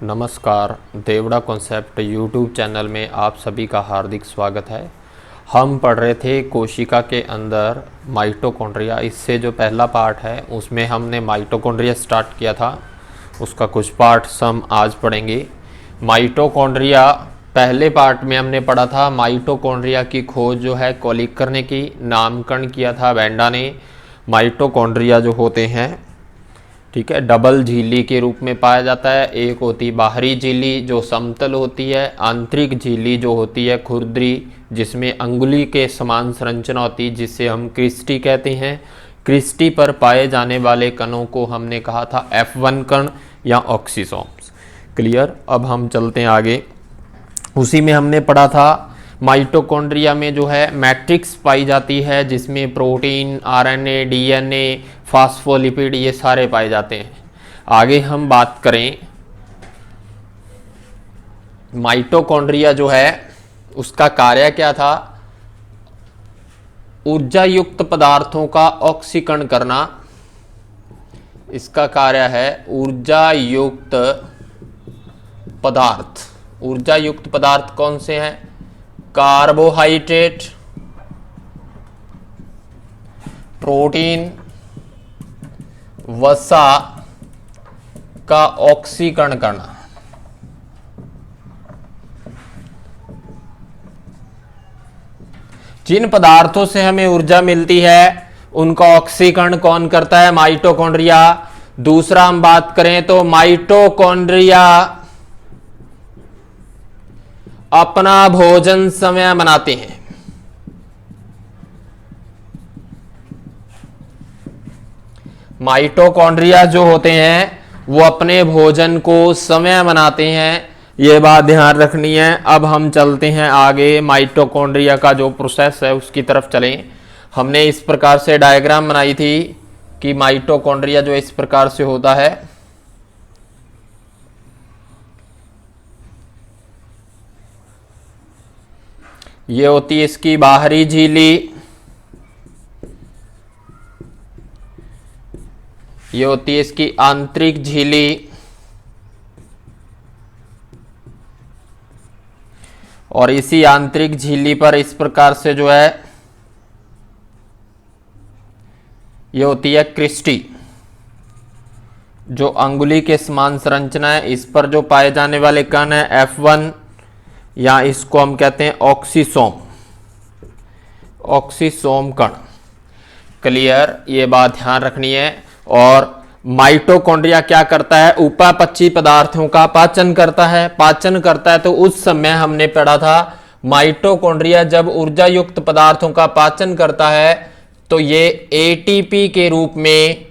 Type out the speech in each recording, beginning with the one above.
नमस्कार। Devda concept YouTube channel में आप सभी का हार्दिक स्वागत है। हम पढ़ रहे थे कोशिका के अंदर माइटोकॉन्ड्रिया। इससे जो पहला पार्ट है उसमें हमने माइटोकॉन्ड्रिया स्टार्ट किया था, उसका कुछ पार्ट्स हम आज पढ़ेंगे। माइटोकॉन्ड्रिया पहले पार्ट में हमने पढ़ा था। माइटोकॉन्ड्रिया की खोज जो है कोलिकर ने की, नामकरण किया था वेंडा ने। माइटोकॉन्ड्रिया जो होते हैं, ठीक है, डबल झिल्ली के रूप में पाया जाता है। एक होती बाहरी झिल्ली जो समतल होती है, आंतरिक झिल्ली जो होती है खुरदरी, जिसमें अंगुली के समान संरचना होती है, जिसे हम क्रिस्टी कहते हैं। क्रिस्टी पर पाए जाने वाले कणों को हमने कहा था F1 कण या ऑक्सीसोम्स। क्लियर। अब हम चलते हैं आगे। उसी में हमने पढ़ा था माइटोकॉन्ड्रिया में जो है मैट्रिक्स पाई जाती है, जिसमें प्रोटीन, आरएनए, डीएनए, फास्फोलिपिड ये सारे पाए जाते हैं। आगे हम बात करें, माइटोकॉन्ड्रिया जो है उसका कार्य क्या था? ऊर्जा युक्त पदार्थों का ऑक्सीकरण करना। इसका कार्य है ऊर्जा युक्त पदार्थ। ऊर्जा युक्त पदार्थ कौन से हैं? कार्बोहाइड्रेट, प्रोटीन, वसा का ऑक्सीकरण करना। जिन पदार्थों से हमें ऊर्जा मिलती है उनका ऑक्सीकरण कौन करता है? माइटोकॉन्ड्रिया। दूसरा हम बात करें तो माइटोकॉन्ड्रिया अपना भोजन समय बनाते हैं। माइटोकॉन्ड्रिया जो होते हैं वो अपने भोजन को समय बनाते हैं, ये बात ध्यान रखनी है। अब हम चलते हैं आगे, माइटोकॉन्ड्रिया का जो प्रोसेस है उसकी तरफ चलें। हमने इस प्रकार से डायग्राम बनाई थी कि माइटोकॉन्ड्रिया जो इस प्रकार से होता है। ये होती है इसकी बाहरी झिल्ली, ये होती है इसकी आंतरिक झिल्ली, और इसी आंतरिक झिल्ली पर इस प्रकार से जो है ये होती है क्रिस्टी, जो अंगुली के समान संरचना है। इस पर जो पाए जाने वाले कण है F1, या इसको हम कहते हैं ऑक्सीसोम, ऑक्सीसोम कण। क्लियर, ये बात ध्यान रखनी है। और माइटोकॉन्ड्रिया क्या करता है? उपापचयी पदार्थों का पाचन करता है। पाचन करता है तो उस समय हमने पढ़ा था माइटोकॉन्ड्रिया जब ऊर्जा युक्त पदार्थों का पाचन करता है तो ये एटीपी के रूप में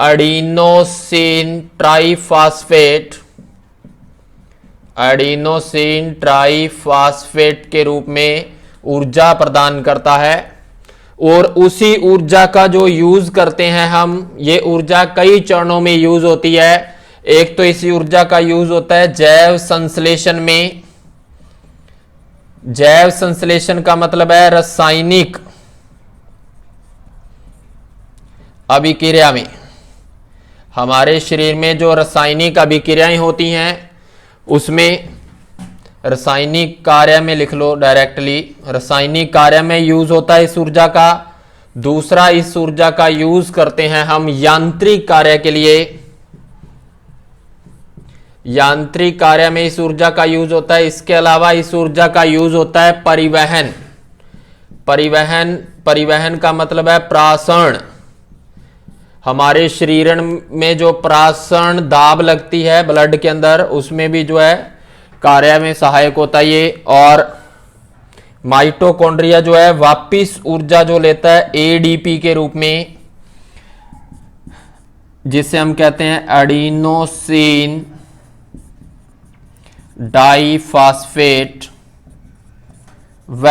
एडिनोसिन ट्राइफॉस्फेट, एडिनोसिन ट्राइफॉस्फेट के रूप में ऊर्जा प्रदान करता है। और उसी ऊर्जा का जो यूज करते हैं हम, ये ऊर्जा कई चरणों में यूज होती है। एक तो इसी ऊर्जा का यूज होता है जैव संश्लेषण में। जैव संश्लेषण का मतलब है रासायनिक अभिक्रिया में। हमारे शरीर में जो रासायनिक अभिक्रियाएं होती हैं उसमें रासायनिक कार्य में लिख लो डायरेक्टली, रासायनिक कार्य में यूज होता है इस ऊर्जा का। दूसरा, इस ऊर्जा का यूज करते हैं हम यांत्रिक कार्य के लिए। यांत्रिक कार्य में इस ऊर्जा का यूज होता है। इसके अलावा इस ऊर्जा का यूज होता है परिवहन। परिवहन का मतलब है प्रासरण। हमारे शरीर में जो प्रासरण दाब लगती है ब्लड के अंदर, उसमें भी जो है कार्य में सहायक होता है ये। और माइटोकॉन्ड्रिया जो है वापिस ऊर्जा जो लेता है एडीपी के रूप में, जिसे हम कहते हैं एडिनोसिन डाइफॉस्फेट व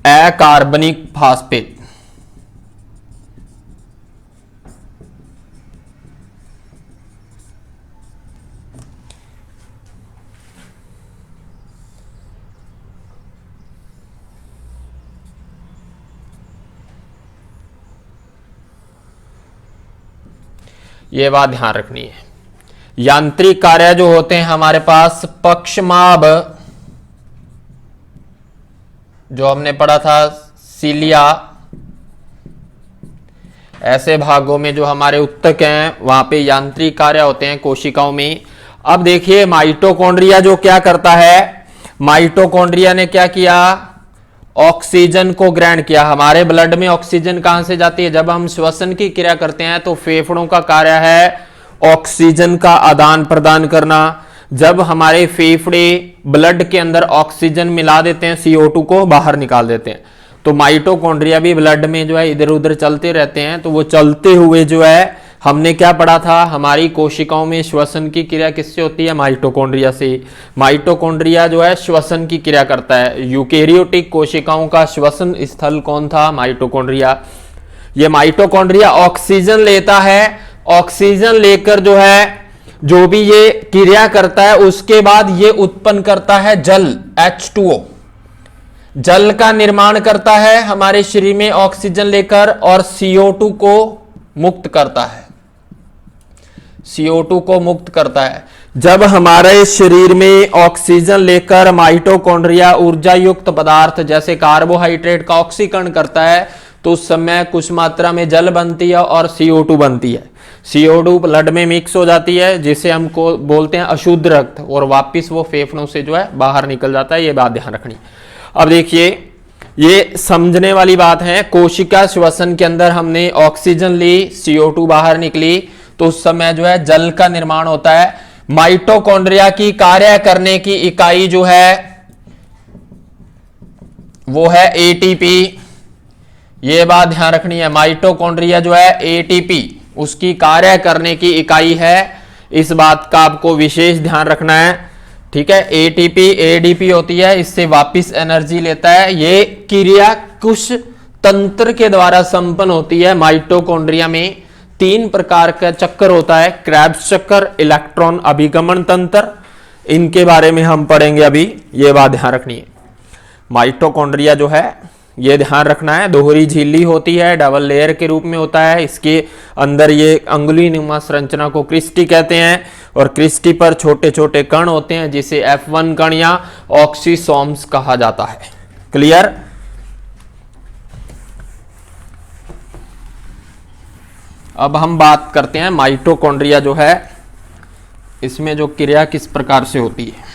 अकार्बनिक फास्फेट। ये बात ध्यान रखनी है। यांत्रिक कार्य जो होते हैं हमारे पास पक्षमाभ, जो हमने पढ़ा था सीलिया, ऐसे भागों में जो हमारे उत्तक हैं वहां पे यांत्रिक कार्य होते हैं कोशिकाओं में। अब देखिए माइटोकॉन्ड्रिया जो क्या करता है, माइटोकॉन्ड्रिया ने क्या किया, ऑक्सीजन को ग्रहण किया। हमारे ब्लड में ऑक्सीजन कहां से जाती है, जब हम श्वसन की क्रिया करते हैं तो फेफड़ों का कार्य है ऑक्सीजन का आदान प्रदान करना। जब हमारे फेफड़े ब्लड के अंदर ऑक्सीजन मिला देते हैं, CO2 को बाहर निकाल देते हैं, तो माइटोकॉन्ड्रिया भी ब्लड में जो है इधर उधर चलते रहते हैं। तो वो चलते हुए जो है हमने क्या पढ़ा था, हमारी कोशिकाओं में श्वसन की क्रिया किससे होती है, माइटोकॉन्ड्रिया से। माइटोकॉन्ड्रिया जो है श्वसन की क्रिया करता है। यूकेरियोटिक कोशिकाओं का श्वसन स्थल कौन था, माइटोकॉन्ड्रिया। ये माइटोकॉन्ड्रिया ऑक्सीजन लेता है, ऑक्सीजन लेकर जो है जो भी ये क्रिया करता है उसके बाद ये उत्पन्न करता है जल, H2O, जल का निर्माण करता है हमारे शरीर में ऑक्सीजन लेकर, और CO2 को मुक्त करता है, CO2 को मुक्त करता है। जब हमारे शरीर में ऑक्सीजन लेकर माइटोकॉन्ड्रिया ऊर्जा युक्त पदार्थ जैसे कार्बोहाइड्रेट का ऑक्सीकरण करता है तो उस समय कुछ मात्रा में जल बनती है और CO2 बनती है। CO2 ब्लड में मिक्स हो जाती है जिसे हमको बोलते हैं अशुद्ध रक्त, और वापिस वो फेफड़ों से जो है बाहर निकल जाता है। ये बात ध्यान रखनी। अब देखिए ये समझने वाली बात है, कोशिका श्वसन के अंदर हमने ऑक्सीजन ली, CO2 बाहर निकली, तो उस समय जो है जल का निर्माण होता है। माइटोकॉन्ड्रिया की कार्य करने की इकाई जो है वो है ATP। ये बात ध्यान रखनी है, माइटोकॉन्ड्रिया जो है ATP उसकी कार्य करने की इकाई है। इस बात का आपको विशेष ध्यान रखना है, ठीक है। ATP ADP होती है, इससे वापिस एनर्जी लेता है। ये क्रिया कुछ तंत्र के द्वारा संपन्न होती है। माइटोकॉन्ड्रिया में 3 प्रकार का चक्कर होता है, क्रेब्स चक्कर, इलेक्ट्रॉन अभिगमन तंत्र, इनके बारे में हम पढ़ेंगे अभी। ये बात ध्यान रखनी है। माइटोकॉन्ड्रिया जो है ये ध्यान रखना है, दोहरी झिल्ली होती है, डबल लेयर के रूप में होता है। इसके अंदर ये अंगुली नुमा संरचना को क्रिस्टी कहते हैं, और क्रिस्टी पर छोटे छोटे कण होते हैं जिसे F1 कण या ऑक्सीसोम्स कहा जाता है। क्लियर। अब हम बात करते हैं माइटोकॉन्ड्रिया जो है इसमें जो क्रिया किस प्रकार से होती है।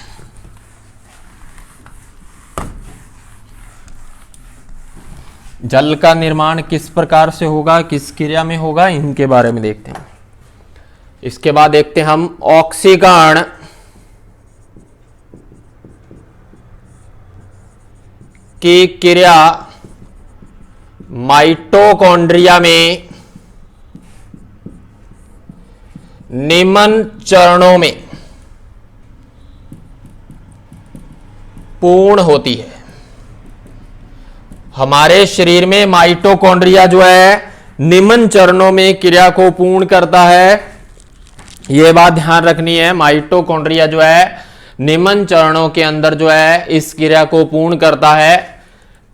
जल का निर्माण किस प्रकार से होगा, किस क्रिया में होगा, इनके बारे में देखते हैं। इसके बाद देखते हैं हम ऑक्सीकरण की क्रिया माइटोकॉन्ड्रिया में निम्न चरणों में पूर्ण होती है। हमारे शरीर में माइटोकॉन्ड्रिया जो है निम्न चरणों में क्रिया को पूर्ण करता है। यह बात ध्यान रखनी है, माइटोकॉन्ड्रिया जो है निम्न चरणों के अंदर जो है इस क्रिया को पूर्ण करता है।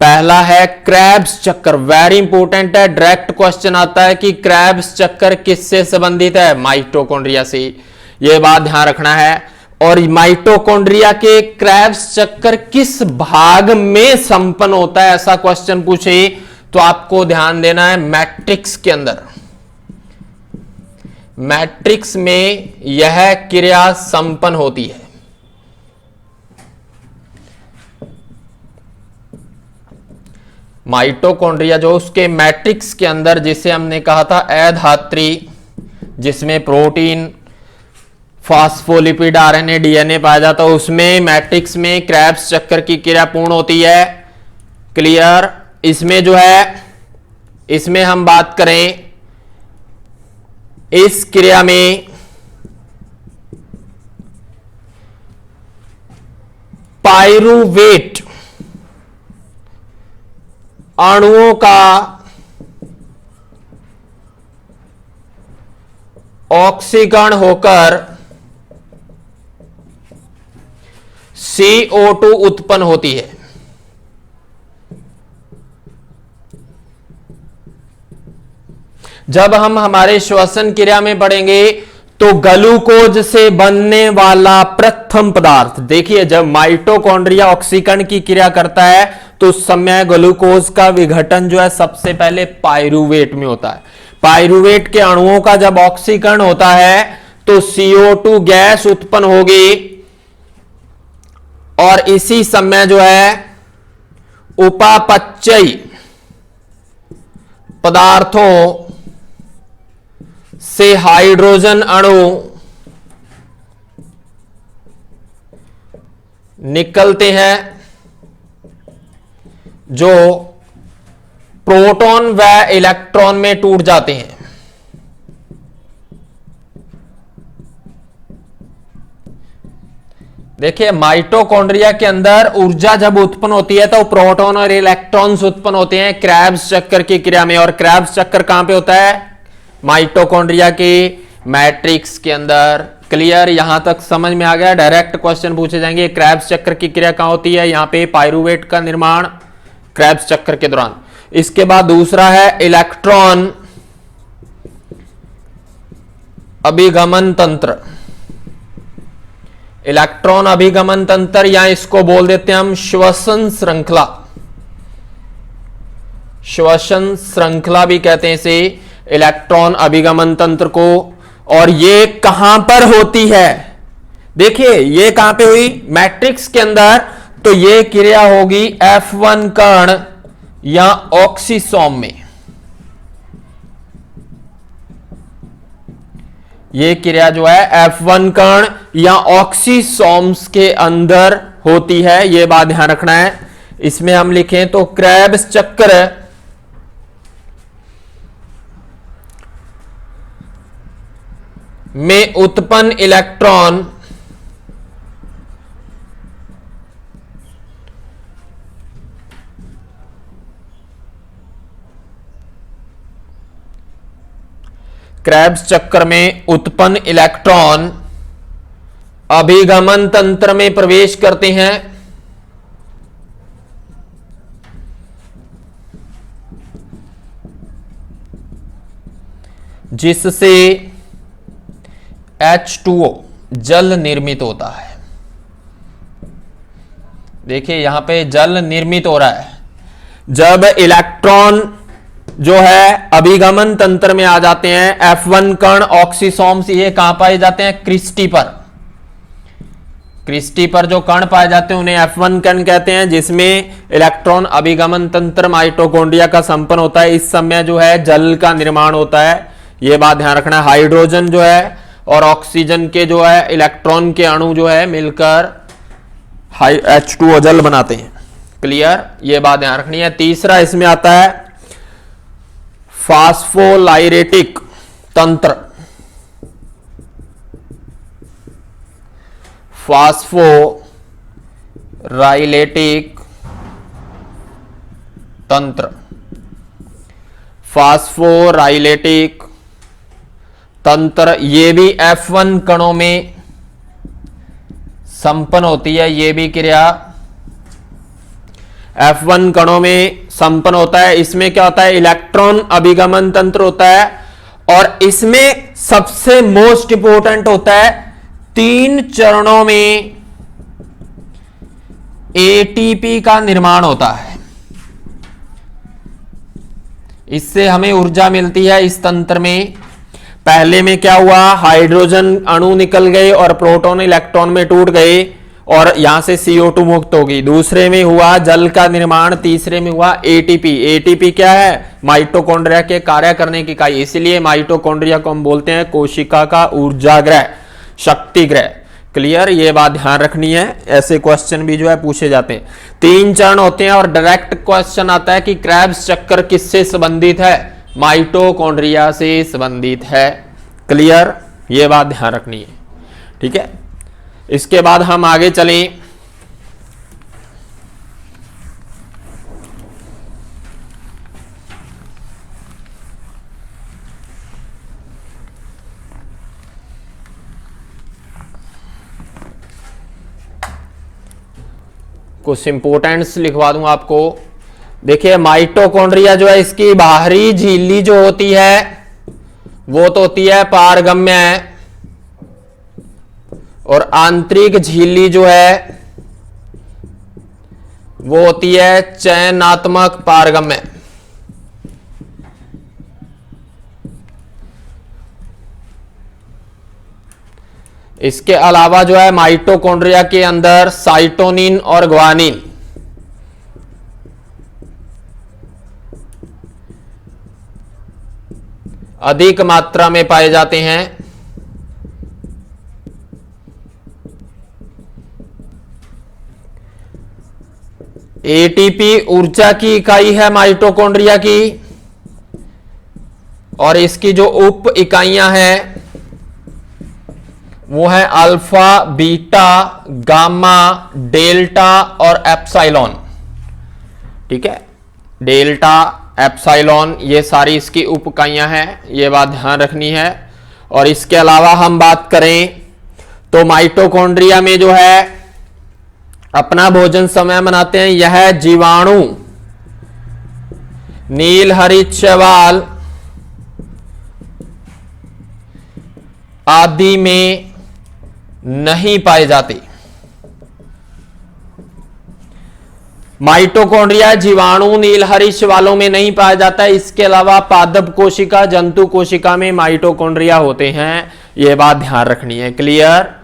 पहला है क्रेब्स चक्कर, वेरी इंपॉर्टेंट है, डायरेक्ट क्वेश्चन आता है कि क्रेब्स चक्कर किससे संबंधित है, माइटोकॉन्ड्रिया से। यह बात ध्यान रखना है। और माइटोकॉन्ड्रिया के क्रेब्स चक्कर किस भाग में संपन्न होता है, ऐसा क्वेश्चन पूछे तो आपको ध्यान देना है मैट्रिक्स के अंदर। मैट्रिक्स में यह क्रिया संपन्न होती है। माइटोकॉन्ड्रिया जो उसके मैट्रिक्स के अंदर, जिसे हमने कहा था अधात्री, जिसमें प्रोटीन, फास्फोलिपिड, RNA, DNA पाया जाता है, उसमें मैट्रिक्स में क्रेब्स चक्कर की क्रिया पूर्ण होती है। क्लियर। इसमें जो है, इसमें हम बात करें, इस क्रिया में पाइरूवेट अणुओं का ऑक्सीकरण होकर CO2 उत्पन्न होती है। जब हम हमारे श्वसन क्रिया में पढ़ेंगे तो ग्लूकोज से बनने वाला प्रथम पदार्थ, देखिए जब माइटोकॉन्ड्रिया ऑक्सीकरण की क्रिया करता है तो उस समय ग्लूकोज का विघटन जो है सबसे पहले पाइरूवेट में होता है। पाइरूवेट के अणुओं का जब ऑक्सीकरण होता है तो CO2 गैस उत्पन्न होगी और इसी समय जो है उपापचयी पदार्थों से हाइड्रोजन अणु निकलते हैं जो प्रोटॉन व इलेक्ट्रॉन में टूट जाते हैं। देखिए माइटोकॉन्ड्रिया के अंदर ऊर्जा जब उत्पन्न होती है तो प्रोटॉन और इलेक्ट्रॉन्स उत्पन्न होते हैं क्रेब्स चक्कर की क्रिया में। और क्रेब्स चक्कर कहां पे होता है? माइटोकॉन्ड्रिया के मैट्रिक्स के अंदर। क्लियर? यहां तक समझ में आ गया? डायरेक्ट क्वेश्चन पूछे जाएंगे। क्रेब्स चक्कर की क्रिया कहां होती है? यहां पे पाइरूवेट का निर्माण क्रेब्स चक्कर के दौरान। इसके बाद दूसरा है इलेक्ट्रॉन अभिगमन तंत्र। इलेक्ट्रॉन अभिगमन तंत्र या इसको बोल देते हैं हम श्वसन श्रृंखला। श्वसन श्रृंखला भी कहते हैं इसे, इलेक्ट्रॉन अभिगमन तंत्र को। और ये कहां पर होती है? देखिए ये कहां पे हुई? मैट्रिक्स के अंदर। तो ये क्रिया होगी F1 कण या ऑक्सीसोम में। ये क्रिया जो है F1 कण या ऑक्सीसोम्स के अंदर होती है। ये बात ध्यान रखना है। इसमें हम लिखें तो क्रेब्स चक्र में उत्पन्न इलेक्ट्रॉन क्रेब्स चक्र में उत्पन्न इलेक्ट्रॉन अभिगमन तंत्र में प्रवेश करते हैं जिससे H2O जल निर्मित होता है। देखिए यहां पे जल निर्मित हो रहा है। जब इलेक्ट्रॉन जो है अभिगमन तंत्र में आ जाते हैं, F1 कण ऑक्सीसोम्स ये कहां पाए जाते हैं? क्रिस्टी पर। क्रिस्टी पर जो कण पाए जाते हैं उन्हें F1 कण कहते हैं, जिसमें इलेक्ट्रॉन अभिगमन तंत्र माइटोकॉन्ड्रिया का संपन्न होता है। इस समय जो है जल का निर्माण होता है। यह बात ध्यान रखना है। हाइड्रोजन जो है और ऑक्सीजन के जो है इलेक्ट्रॉन के अणु जो है मिलकर H2O जल बनाते हैं। क्लियर? यह बात ध्यान रखनी है। तीसरा इसमें आता है फास्फोलाइरेटिक तंत्र। फास्फोराइलेटिक तंत्र। फास्फोराइलेटिक तंत्र ये भी F1 कणों में संपन्न होती है। ये भी क्रिया F1 कणों में संपन्न होता है। इसमें क्या होता है? इलेक्ट्रॉन अभिगमन तंत्र होता है और इसमें सबसे मोस्ट इंपोर्टेंट होता है 3 चरणों में ATP का निर्माण होता है। इससे हमें ऊर्जा मिलती है इस तंत्र में। पहले में क्या हुआ? हाइड्रोजन अणु निकल गए और प्रोटॉन इलेक्ट्रॉन में टूट गए और यहां से CO2 मुक्त होगी। दूसरे में हुआ जल का निर्माण। तीसरे में हुआ ATP। ATP क्या है? माइटोकॉन्ड्रिया के कार्य करने की इकाई। इसलिए माइटोकॉन्ड्रिया को हम बोलते हैं कोशिका का ऊर्जा ग्रह, शक्ति ग्रह। क्लियर? ये बात ध्यान रखनी है। ऐसे क्वेश्चन भी जो है पूछे जाते हैं। 3 चरण होते हैं और डायरेक्ट क्वेश्चन आता है कि क्रेब्स चक्कर किससे संबंधित है? माइटोकॉन्ड्रिया से संबंधित है। क्लियर? ये बात ध्यान रखनी है। ठीक है? इसके बाद हम आगे चलें। कुछ इंपोर्टेंट्स लिखवा दूं आपको। देखिए माइटोकॉन्ड्रिया जो है इसकी बाहरी झिल्ली जो होती है वो तो होती है पारगम्य। और आंतरिक झिल्ली जो है वो होती है चयनात्मक पारगम्य। इसके अलावा जो है माइटोकॉन्ड्रिया के अंदर साइटोनिन और ग्वानिन अधिक मात्रा में पाए जाते हैं। एटीपी ऊर्जा की इकाई है माइटोकॉन्ड्रिया की, और इसकी जो उप इकाइयां हैं वो है अल्फा, बीटा, गामा, डेल्टा और एप्सिलॉन। ठीक है, डेल्टा, एप्सिलॉन ये सारी इसकी उप इकाइयां हैं, ये बात ध्यान रखनी है। और इसके अलावा हम बात करें तो माइटोकॉन्ड्रिया में जो है अपना भोजन समय बनाते हैं यह जीवाणु नील हरित शैवाल आदि में नहीं पाए जाते। माइटोकॉन्ड्रिया जीवाणु नील हरित शैवालों में नहीं पाया जाता है। इसके अलावा पादप कोशिका, जंतु कोशिका में माइटोकॉन्ड्रिया होते हैं, यह बात ध्यान रखनी है। क्लियर,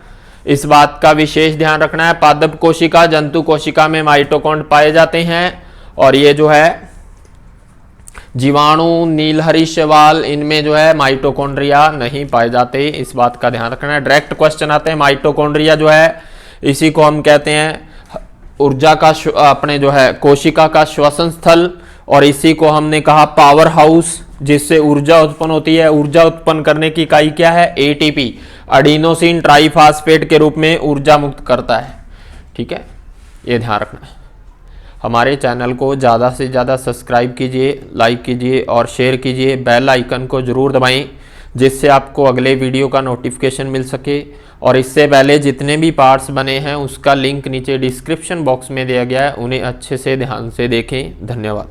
इस बात का विशेष ध्यान रखना है। पादप कोशिका, जंतु कोशिका में माइटोकॉन्ड्रिया पाए जाते हैं, और ये जो है जीवाणु, नीलहरी शैवाल, इनमें जो है माइटोकॉन्ड्रिया नहीं पाए जाते। इस बात का ध्यान रखना है। डायरेक्ट क्वेश्चन आते हैं। माइटोकॉन्ड्रिया जो है इसी को हम कहते हैं ऊर्जा का अपने जो है कोशिका का श्वसन स्थल, और इसी को हमने कहा पावर हाउस जिससे ऊर्जा उत्पन्न होती है। ऊर्जा उत्पन्न करने की इकाई क्या है? एटीपी, एडिनोसिन ट्राइफॉस्फेट के रूप में ऊर्जा मुक्त करता है। ठीक है, ये ध्यान रखना है। हमारे चैनल को ज़्यादा से ज़्यादा सब्सक्राइब कीजिए, लाइक कीजिए और शेयर कीजिए। बेल आइकन को ज़रूर दबाएं जिससे आपको अगले वीडियो का नोटिफिकेशन मिल सके। और इससे पहले जितने भी पार्ट्स बने हैं उसका लिंक नीचे डिस्क्रिप्शन बॉक्स में दिया गया है, उन्हें अच्छे से ध्यान से देखें। धन्यवाद।